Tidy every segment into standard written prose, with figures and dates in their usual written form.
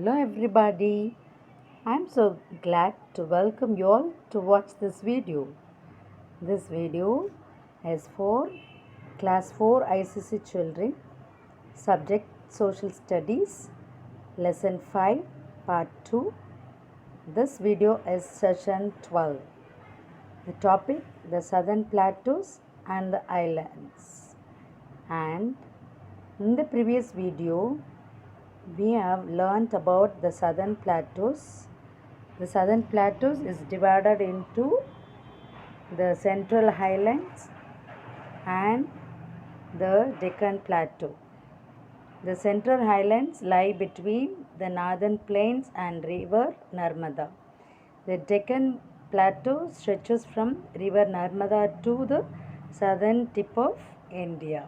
Hello, everybody. I'm so glad to welcome you all to watch this video. This video is for Class 4 ICC children, subject Social Studies, Lesson 5, Part 2. This video is session 12. The topic the Southern Plateaus and the Islands. And in the previous video, we have learnt about the Southern Plateaus. The Southern Plateaus is divided into the Central Highlands and the Deccan Plateau. The Central Highlands lie between the Northern Plains and River Narmada. The Deccan Plateau stretches from River Narmada to the southern tip of India.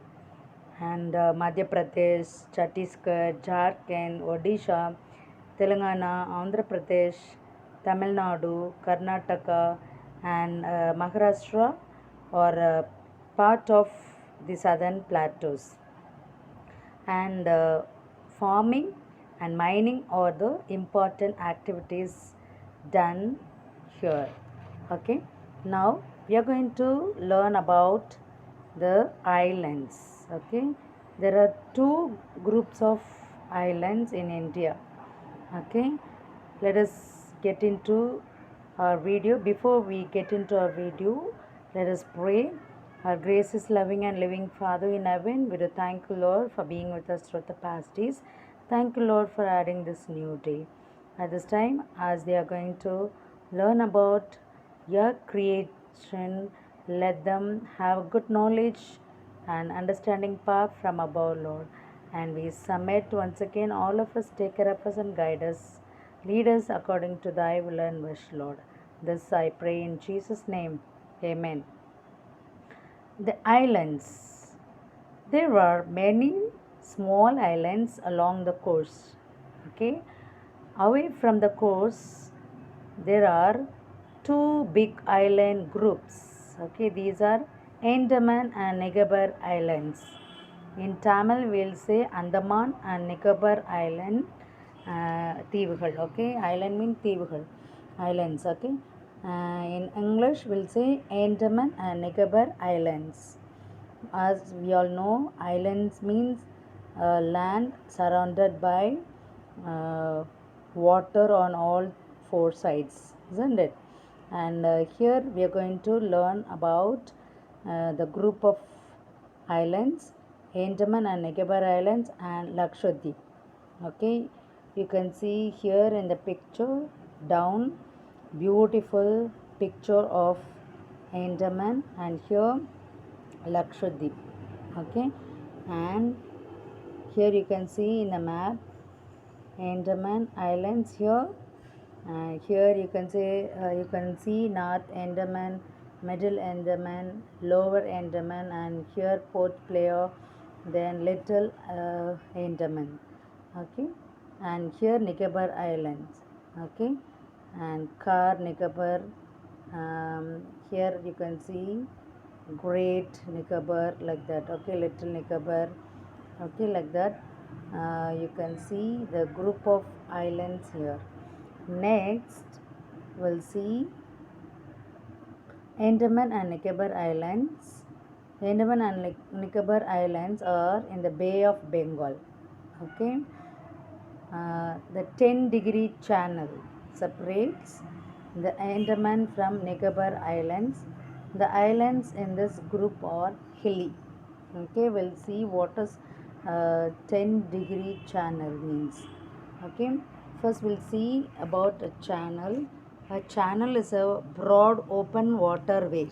And Madhya Pradesh, Chhattisgarh, Jharkhand, Odisha, Telangana, Andhra Pradesh, Tamil Nadu, Karnataka, and Maharashtra are part of the southern plateaus. And farming and mining are the important activities done here. Okay, now we are going to learn about the islands. Okay, there are two groups of islands in India. Okay, let us get into our video. Before we get into our video, let us pray. Our gracious, loving, and living Father in heaven, we do thank you, Lord, for being with us throughout the past days. Thank you, Lord, for adding this new day. At this time, as they are going to learn about your creation, let them have good knowledge and understanding power from above, Lord. And we submit once again, all of us, take care of us and guide us. Lead us according to thy will and wish, Lord. This I pray in Jesus' name. Amen. The islands. There are many small islands along the coast. Okay. Away from the coast, there are two big island groups. Okay, these are Andaman and Nicobar Islands. In Tamil, we'll say Andaman and Nicobar Island. Tீவுகள். Okay, island means தீவுகள். Islands. Okay. In English, we'll say Andaman and Nicobar Islands. As we all know, islands means land surrounded by water on all four sides, isn't it? And here we are going to learn about the group of islands, Andaman and Nicobar Islands and Lakshadweep. Okay, you can see here in the picture down, beautiful picture of Andaman, and here Lakshadweep. Okay, and here you can see in the map Andaman Islands here. Here you can see North Andaman, Middle Andaman, Lower Andaman, and here Port Blair, then Little Andaman. Okay, and here Nicobar Islands. Okay, and Car Nicobar. Here you can see Great Nicobar, like that. Okay, Little Nicobar. Okay, like that. You can see the group of islands here. Next, we'll see Andaman and Nicobar Islands. Andaman and Nicobar Islands are in the Bay of Bengal. Okay, the 10-degree channel separates the Andaman from Nicobar Islands. The islands in this group are hilly. Okay, we'll see what is 10-degree channel means. Okay, first we'll see about a channel. A channel is a broad open waterway,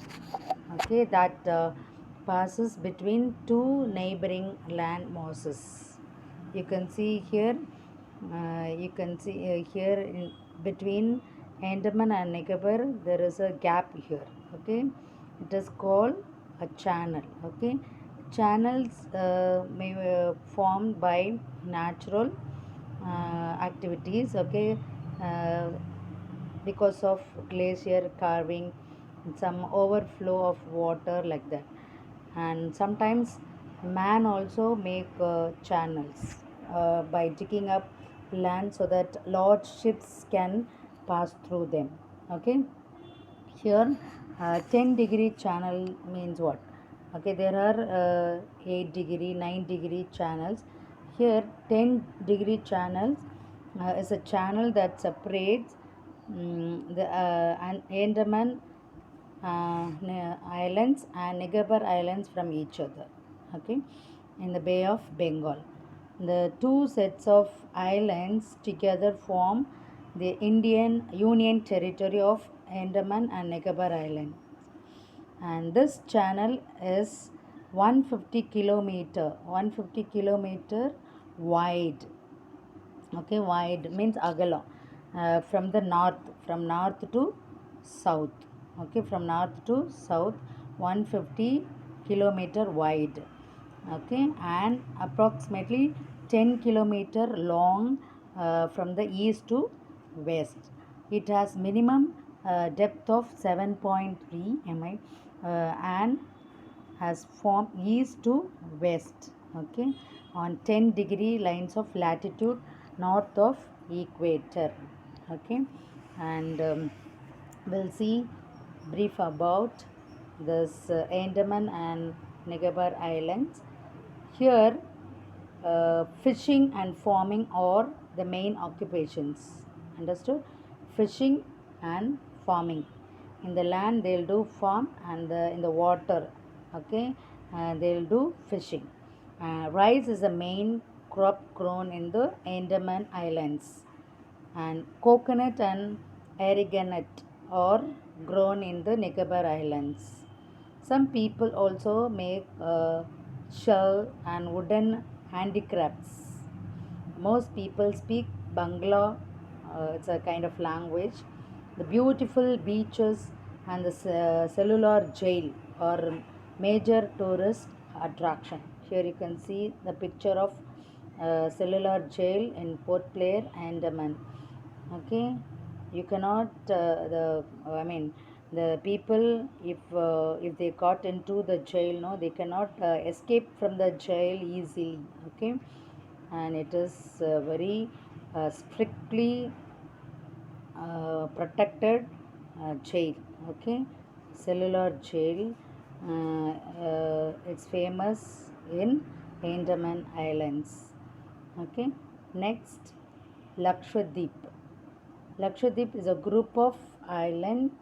okay, that passes between two neighboring land masses. You can see here, here in between Andaman and Nicobar, there is a gap here. Okay, it is called a channel. Okay, channels may formed by natural activities. Okay, uh, because of glacier carving, some overflow of water, like that. And sometimes man also make channels by digging up land so that large ships can pass through them. Okay, here 10-degree channel means what? Okay, there are 8-degree, 9-degree channels. Here 10-degree channels is a channel that separates the Andaman Islands and Nicobar Islands from each other. Okay, in the Bay of Bengal. The two sets of islands together form the Indian Union Territory of Andaman and Nicobar Islands. And this channel is 150 kilometer wide. Okay, wide means agala, from north to south. Okay, from north to south, 150 kilometer wide. Okay, and approximately 10 kilometer long from the east to west. It has minimum depth of 7.3 mi and has formed east to west. Okay, on 10-degree lines of latitude north of equator. Okay, and we'll see brief about this Andaman and Nicobar Islands. Here fishing and farming are the main occupations. Understood? Fishing and farming. In the land they'll do farm, and in the water, okay, they'll do fishing. Rice is the main crop grown in the Andaman Islands, and coconut and arrowroot are grown in the Nicobar Islands. Some people also make shell and wooden handicrafts. Most people speak Bangla, it's a kind of language. The beautiful beaches and the cellular jail are major tourist attraction. Here you can see the picture of cellular jail in Port Blair, Andaman. Okay, you cannot the people, if they got into the jail, no, they cannot escape from the jail easily. Okay, and it is very strictly protected jail. Okay, cellular jail. It's famous in Andaman Islands. Okay, next, Lakshadweep. Lakshadweep is a group of islands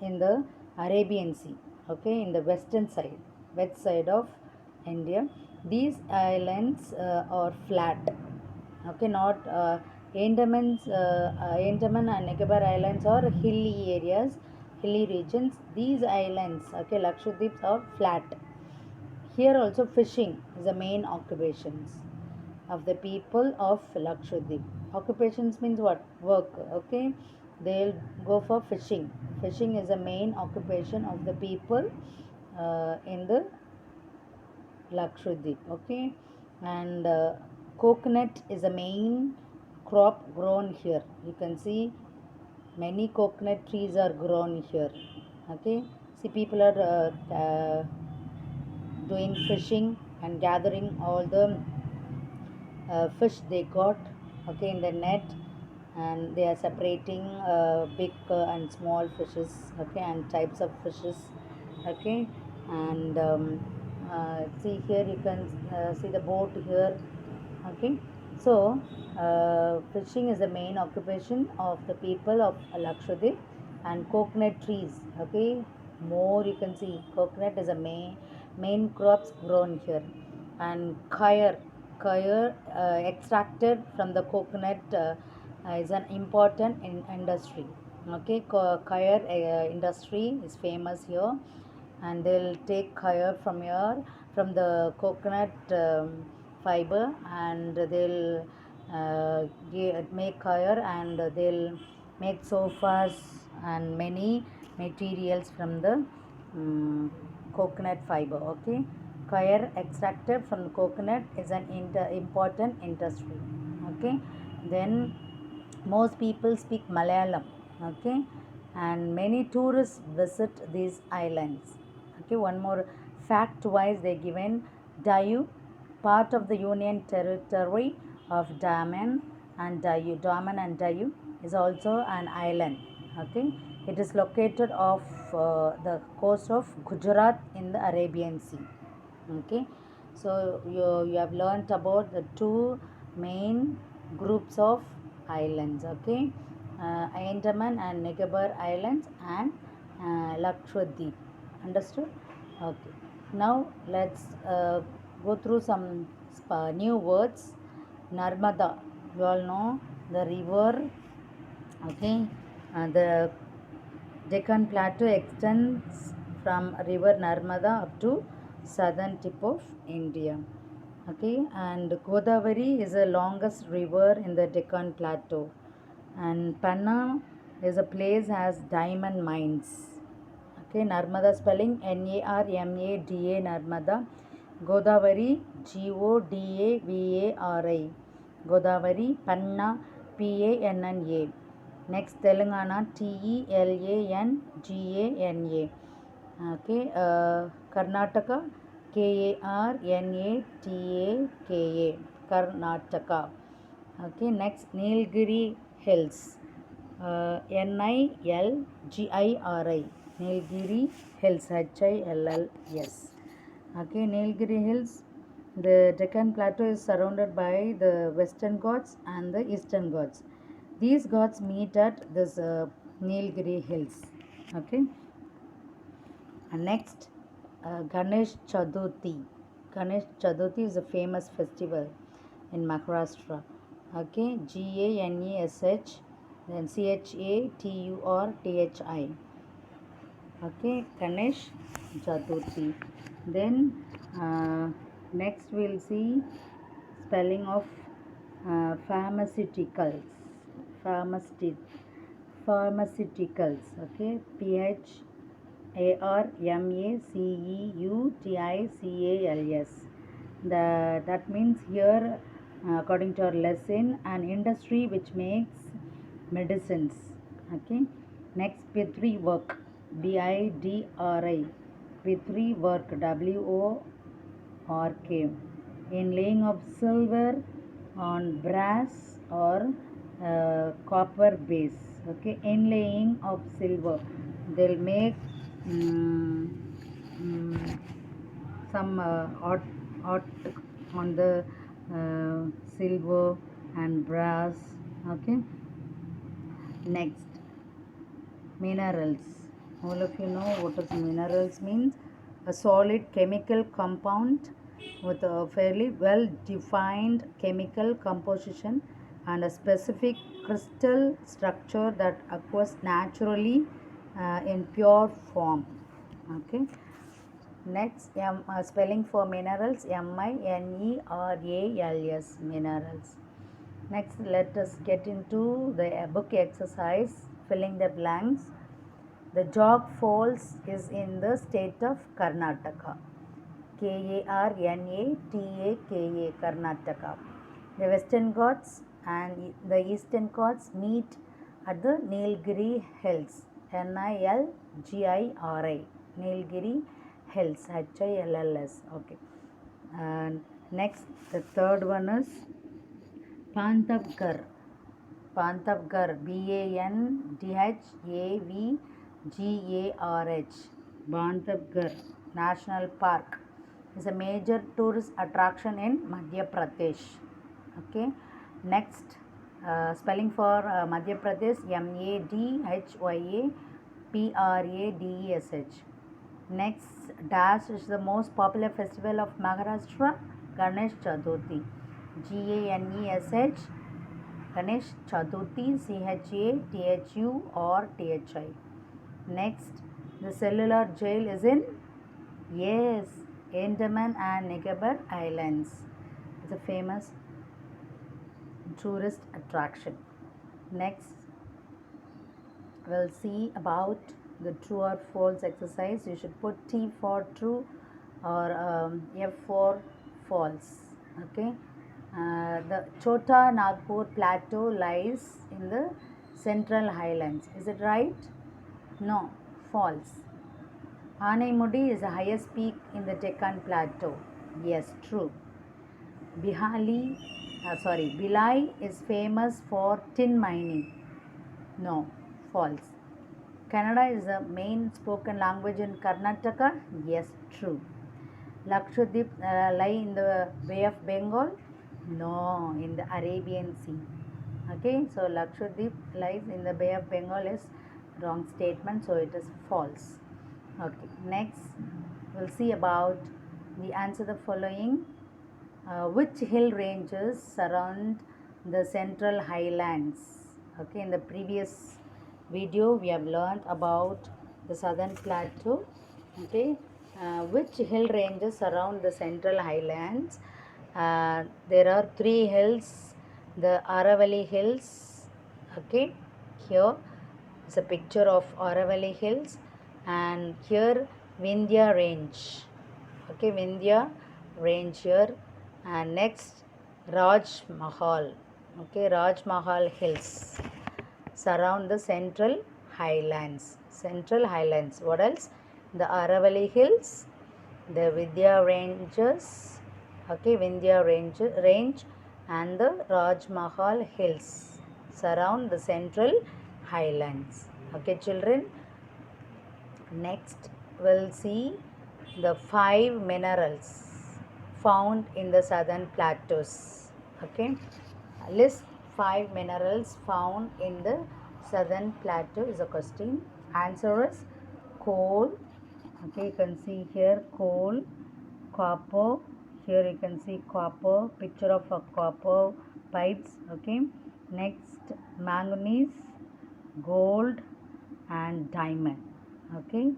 in the Arabian Sea, okay, in the west side of India. These islands are flat, okay, not Andaman and Nicobar Islands are hilly areas, hilly regions. These islands, okay, Lakshadweeps are flat. Here also fishing is the main occupations of the people of Lakshadweep. Occupations means what? Work. Okay, they'll go for fishing. Fishing is the main occupation of the people in the Lakshadweep. Okay, and coconut is the main crop grown here. You can see many coconut trees are grown here. Okay, see, people are doing fishing and gathering all the fish they got, okay, in the net, and they are separating big and small fishes, okay, and types of fishes. Okay, and see, here you can see the boat here. Okay, so fishing is the main occupation of the people of Lakshadweep, and coconut trees, okay, more you can see coconut is a main crops grown here. And kaya extracted from the coconut is an important industry. Okay, kaya industry is famous here, and they'll take kaya from here, from the coconut fiber, and they'll make kaya, and they'll make sofas and many materials from the coconut fiber. Okay, kaya extracted from coconut is an important industry. Okay, then most people speak Malayalam. Okay, and many tourists visit these islands. Okay, one more fact wise they given: Diu, part of the Union Territory of Daman, and Diu. Daman and Diu is also an island. Okay, it is located off the coast of Gujarat in the Arabian Sea. Okay, so you have learnt about the two main groups of islands. Okay, Andaman and Nicobar Islands and Lakshadweep. Understood? Okay. Now let's go through some new words. Narmada, you all know the river. Okay, the Deccan Plateau extends from river Narmada up to southern tip of India. Okay, and Godavari is the longest river in the Deccan Plateau, and Panna is a place has diamond mines. Okay, Narmada spelling Narmada, Narmada. Godavari Godavari, Godavari, Panna Panna. Next Telangana Telangana. Okay, Karnataka Karnataka, Karnataka. Okay, next Nilgiri Hills, Nilgiri, Nilgiri Hills, Hills. Okay, Nilgiri Hills, the Deccan Plateau is surrounded by the Western Ghats and the Eastern Ghats. These Ghats meet at this Nilgiri Hills. Okay, and next Ganesh Chaturthi. Ganesh Chaturthi is a famous festival in Maharashtra. Okay, Ganesh, then Chaturthi. Okay, Ganesh Chaturthi. Then next we'll see spelling of pharmaceuticals. Pharmaceut- Pharmaceuticals. Okay, Pharmaceuticals. That means here, according to our lesson, an industry which makes medicines. Okay. Next, Pitri work. Bidri. Pitri work. Work. In laying of silver on brass or copper base. Okay. Inlaying of silver. They'll make some art on the silver and brass. Okay. Next, minerals. All of you know what is minerals means. A solid chemical compound with a fairly well defined chemical composition and a specific crystal structure that occurs naturally in pure form. Okay. Next, spelling for minerals, Minerals, minerals. Next, let us get into the book exercise, filling the blanks. The Jog Falls is in the state of Karnataka. Karnataka, Karnataka. The Western Ghats and the Eastern Ghats meet at the Nilgiri Hills. Nilgiri. Nilgiri Hills. Hills. Okay. And next, the third one is Bandhavgarh. Bandhavgarh. Bandhavgarh. Bandhavgarh National Park is a major tourist attraction in Madhya Pradesh. Okay. Next, spelling for Madhya Pradesh, Madhyapradesh. Next, Dash is the most popular festival of Maharashtra, Ganesh Chaturthi. Ganesh, Ganesh Chaturthi, Chathu or Thi. Next, the cellular jail is in, yes, Andaman and Nicobar Islands. It's a famous tourist attraction. Next, we'll see about the true or false exercise. You should put T for true or F for false. Okay. The Chota Nagpur Plateau lies in the Central Highlands. Is it right? No, false. Anaimudi is the highest peak in the Deccan Plateau. Yes, true. Bhilai is famous for tin mining. No, false. Kannada is the main spoken language in Karnataka. Yes, true. Lakshadweep lie in the Bay of Bengal. No, in the Arabian Sea. Okay, so Lakshadweep lies in the Bay of Bengal is wrong statement, so it is false. Okay, next we'll see about the answer the following. Which hill ranges surround the Central Highlands? Okay, in the previous video we have learned about the Southern Plateau. Okay, which hill ranges surround the Central Highlands? There are three hills, the Aravalli Hills. Okay, here is a picture of Aravalli Hills, and here Vindhya Range. Okay, Vindhya Range here, and next Raj Mahal. Okay, Raj Mahal Hills surround the Central Highlands. Central Highlands. What else? The Aravalli Hills, the Vindhya Ranges. Okay, Vindhya Range and the Raj Mahal Hills surround the Central Highlands. Okay, children. Next, we'll see the 5 minerals found in the southern plateaus. Okay, list 5 minerals found in the southern plateau is a question. Answer is coal. Okay, you can see here coal, copper. Here you can see copper, picture of a copper pipes. Okay, next manganese, gold, and diamond. Okay,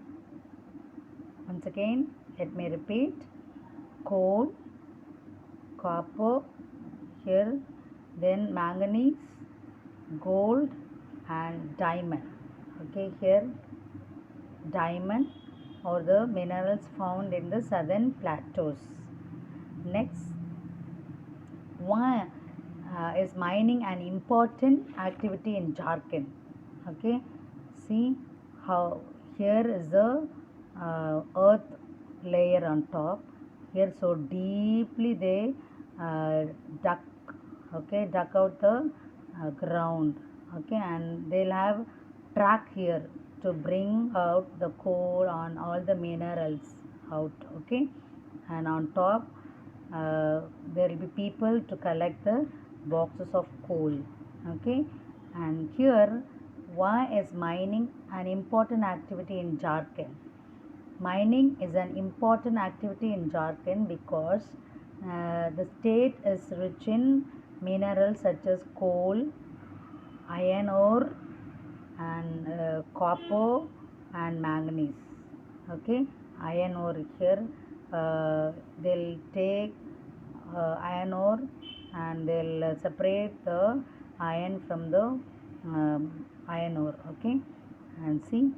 once again let me repeat: coal, copper, here, then manganese, gold, and diamond. Okay, here diamond or the minerals found in the southern plateaus. Next, why is mining an important activity in Jharkhand? Okay, see how here is the earth layer on top. Here so deeply they dug out the ground. Okay, and they'll have track here to bring out the coal on all the minerals out. Okay, and on top there will be people to collect the boxes of coal. Okay, and here why is mining an important activity in Jharkhand? Mining is an important activity in Jharkhand because the state is rich in minerals such as coal, iron ore, and copper and manganese. Okay, iron ore here they'll take iron ore and they'll separate the iron from the iron ore. Okay, and see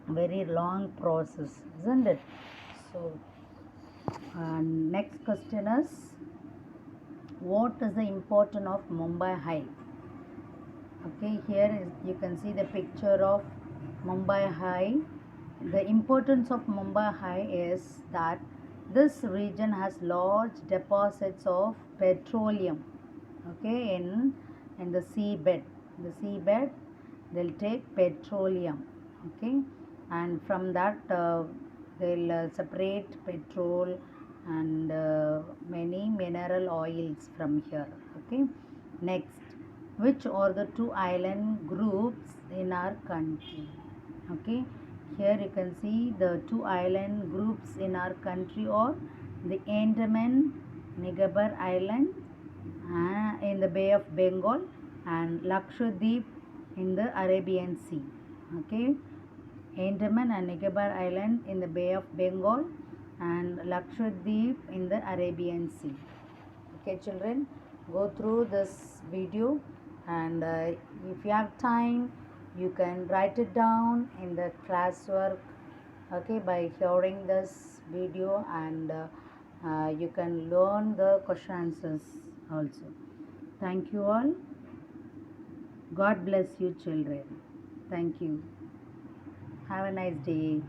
very long process, isn't it? So next question is, what is the importance of Mumbai High? Okay, here is, you can see the picture of Mumbai High. The importance of Mumbai High is that this region has large deposits of petroleum. Okay, in the seabed. The seabed, they'll take petroleum. Okay, and from that they'll separate petrol and many mineral oils from here. Okay, next, which are the two island groups in our country? Okay, here you can see the two island groups in our country are the Andaman Nicobar Island in the Bay of Bengal and Lakshadweep in the Arabian Sea. Okay, Andaman and Nicobar Island in the Bay of Bengal and Lakshadweep in the Arabian Sea. Okay, children, go through this video, and if you have time you can write it down in the classwork. Okay, by hearing this video, and you can learn the question answers also. Thank you all. God bless you, children. Thank you. Have a nice day.